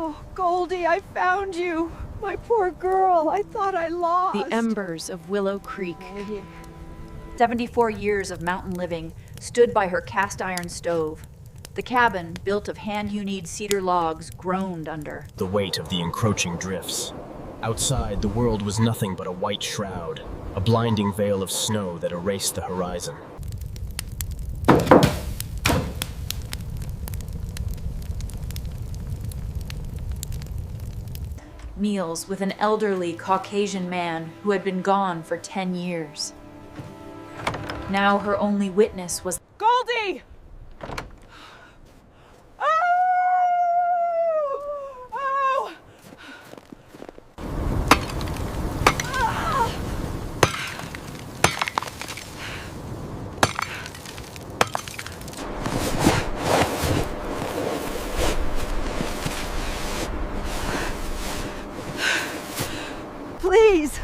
Oh, Goldie, I found you. My poor girl, I thought I lost. The embers of Willow Creek. 74 years of mountain living stood by her cast iron stove. The cabin, built of hand-hewn cedar logs, groaned under the weight of the encroaching drifts. Outside, the world was nothing but a white shroud, a blinding veil of snow that erased the horizon. meals with an elderly Caucasian man who had been gone for 10 years. Now her only witness was Goldie! Oh! Oh! Ah! Please!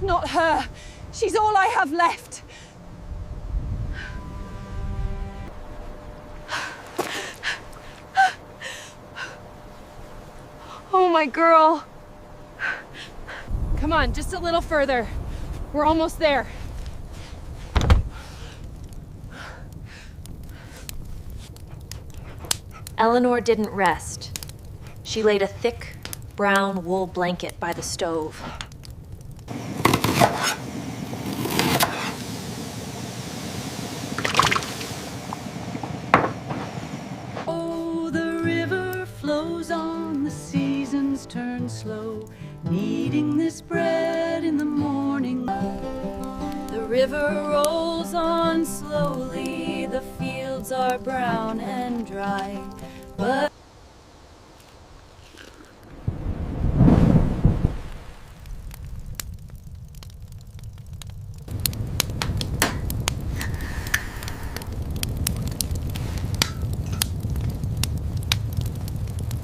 Not her. She's all I have left. Oh, my girl. Come on, just a little further. We're almost there. Eleanor didn't rest. She laid a thick, brown wool blanket by the stove. Oh, the river flows on, the seasons turn slow, needing this bread in the morning. The river rolls on slowly, the fields are brown and dry, but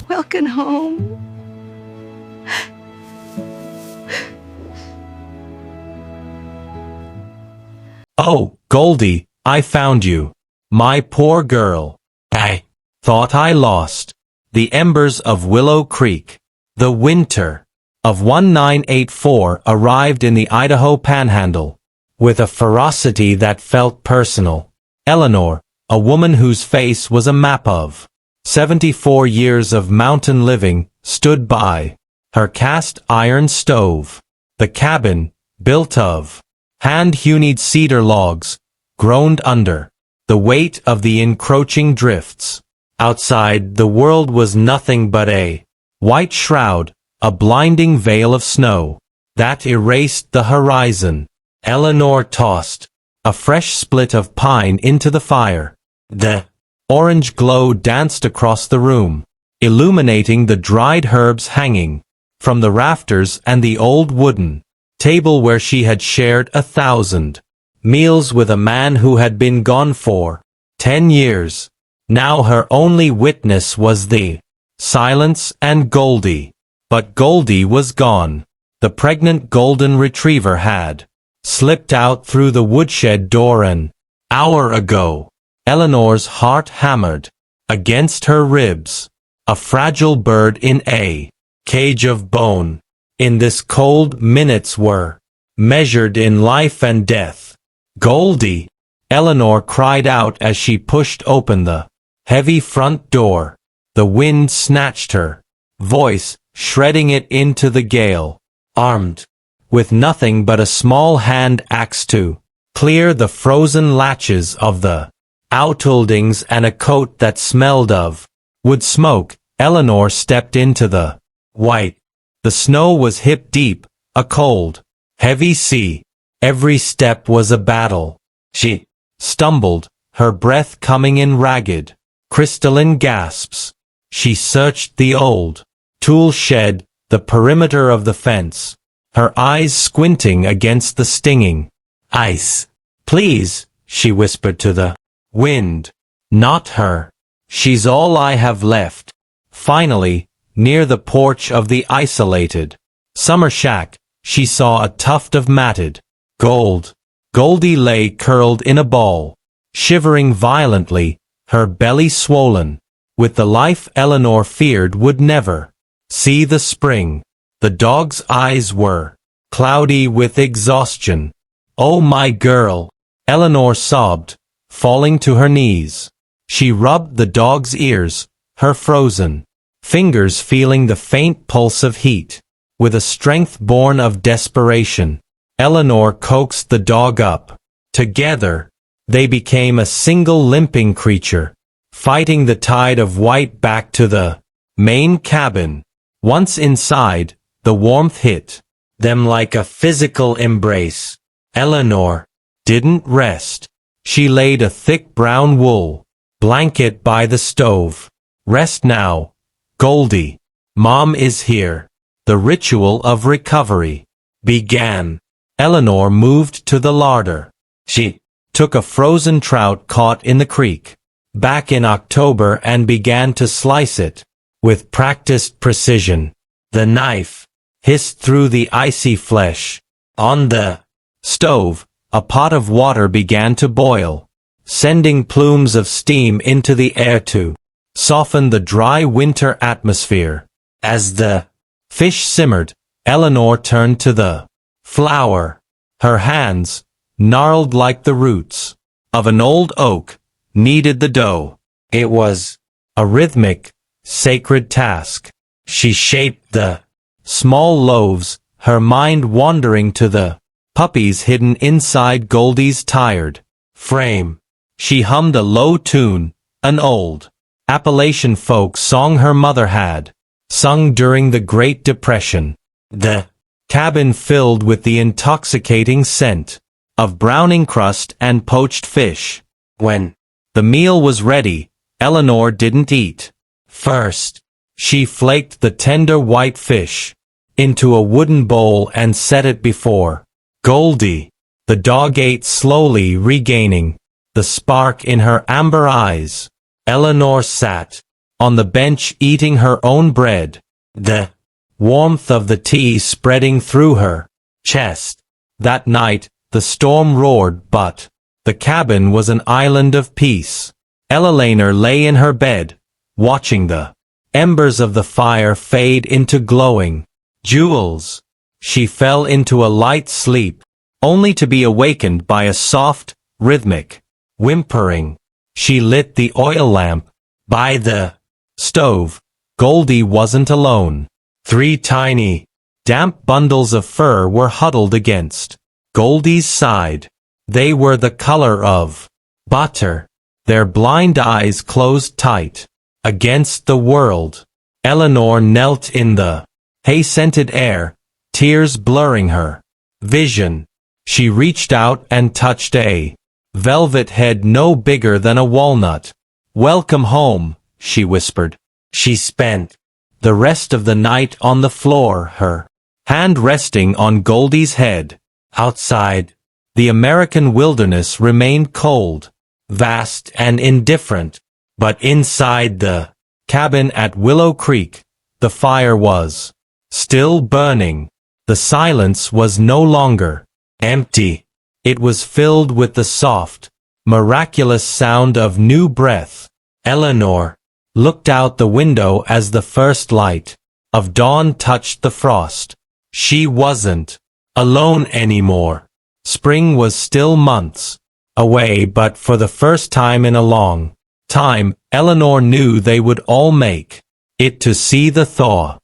Welcome home. Oh, Goldie, I found you. My poor girl. I thought I lost. The embers of Willow Creek. The winter of 1984 arrived in the Idaho Panhandle. With a ferocity that felt personal. Eleanor, a woman whose face was a map of 74 years of mountain living, stood by her cast iron stove. The cabin, built of hand-hewn cedar logs, groaned under the weight of the encroaching drifts. Outside, the world was nothing but a white shroud, a blinding veil of snow that erased the horizon. Eleanor tossed a fresh split of pine into the fire. The orange glow danced across the room, illuminating the dried herbs hanging from the rafters and the old wooden table where she had shared 1,000 meals with a man who had been gone for 10 years. Now her only witness was the silence and Goldie. But Goldie was gone. The pregnant golden retriever had slipped out through the woodshed door an hour ago. Eleanor's heart hammered against her ribs. A fragile bird in a cage of bone. In this cold, minutes were measured in life and death. Goldie! Eleanor cried out as she pushed open the heavy front door. The wind snatched her voice, shredding it into the gale. Armed with nothing but a small hand axe to clear the frozen latches of the outbuildings and a coat that smelled of wood smoke, Eleanor stepped into the white. The snow was hip-deep, a cold, heavy sea. Every step was a battle. She stumbled, her breath coming in ragged, crystalline gasps. She searched the old tool shed, the perimeter of the fence, her eyes squinting against the stinging ice. Please, she whispered to the wind. Not her. She's all I have left. Finally, near the porch of the isolated summer shack, she saw a tuft of matted Goldie lay curled in a ball, shivering violently, her belly swollen, with the life Eleanor feared would never see the spring. The dog's eyes were cloudy with exhaustion. "Oh, my girl," Eleanor sobbed, falling to her knees. She rubbed the dog's ears, her frozen fingers feeling the faint pulse of heat. With a strength born of desperation, Eleanor coaxed the dog up. Together, they became a single limping creature, fighting the tide of white back to the main cabin. Once inside, the warmth hit them like a physical embrace. Eleanor didn't rest. She laid a thick brown wool blanket by the stove. "Rest now, Goldie. Mom is here." The ritual of recovery began. Eleanor moved to the larder. She took a frozen trout caught in the creek back in October and began to slice it with practiced precision. The knife hissed through the icy flesh. On the stove, a pot of water began to boil, sending plumes of steam into the air to soften the dry winter atmosphere. As the fish simmered, Eleanor turned to the flour. Her hands, gnarled like the roots of an old oak, kneaded the dough. It was a rhythmic, sacred task. She shaped the small loaves, her mind wandering to the puppies hidden inside Goldie's tired frame. She hummed a low tune, an old Appalachian folk song her mother had sung during the Great Depression. The cabin filled with the intoxicating scent of browning crust and poached fish. When the meal was ready, Eleanor didn't eat. First, she flaked the tender white fish into a wooden bowl and set it before Goldie. The dog ate slowly, regaining the spark in her amber eyes. Eleanor sat on the bench eating her own bread, the warmth of the tea spreading through her chest. That night, the storm roared, but the cabin was an island of peace. Eleanor lay in her bed, watching the embers of the fire fade into glowing jewels. She fell into a light sleep, only to be awakened by a soft, rhythmic whimpering. She lit the oil lamp by the stove. Goldie wasn't alone. 3 tiny, damp bundles of fur were huddled against Goldie's side. They were the color of butter, their blind eyes closed tight against the world. Eleanor knelt in the hay-scented air, tears blurring her vision. She reached out and touched a velvet head no bigger than a walnut. "Welcome home," she whispered. She spent the rest of the night on the floor, her hand resting on Goldie's head. Outside, the American wilderness remained cold, vast and indifferent. But inside the cabin at Willow Creek, the fire was still burning. The silence was no longer empty. It was filled with the soft, miraculous sound of new breath. Eleanor looked out the window as the first light of dawn touched the frost. She wasn't alone anymore. Spring was still months away, but for the first time in a long time, Eleanor knew they would all make it to see the thaw.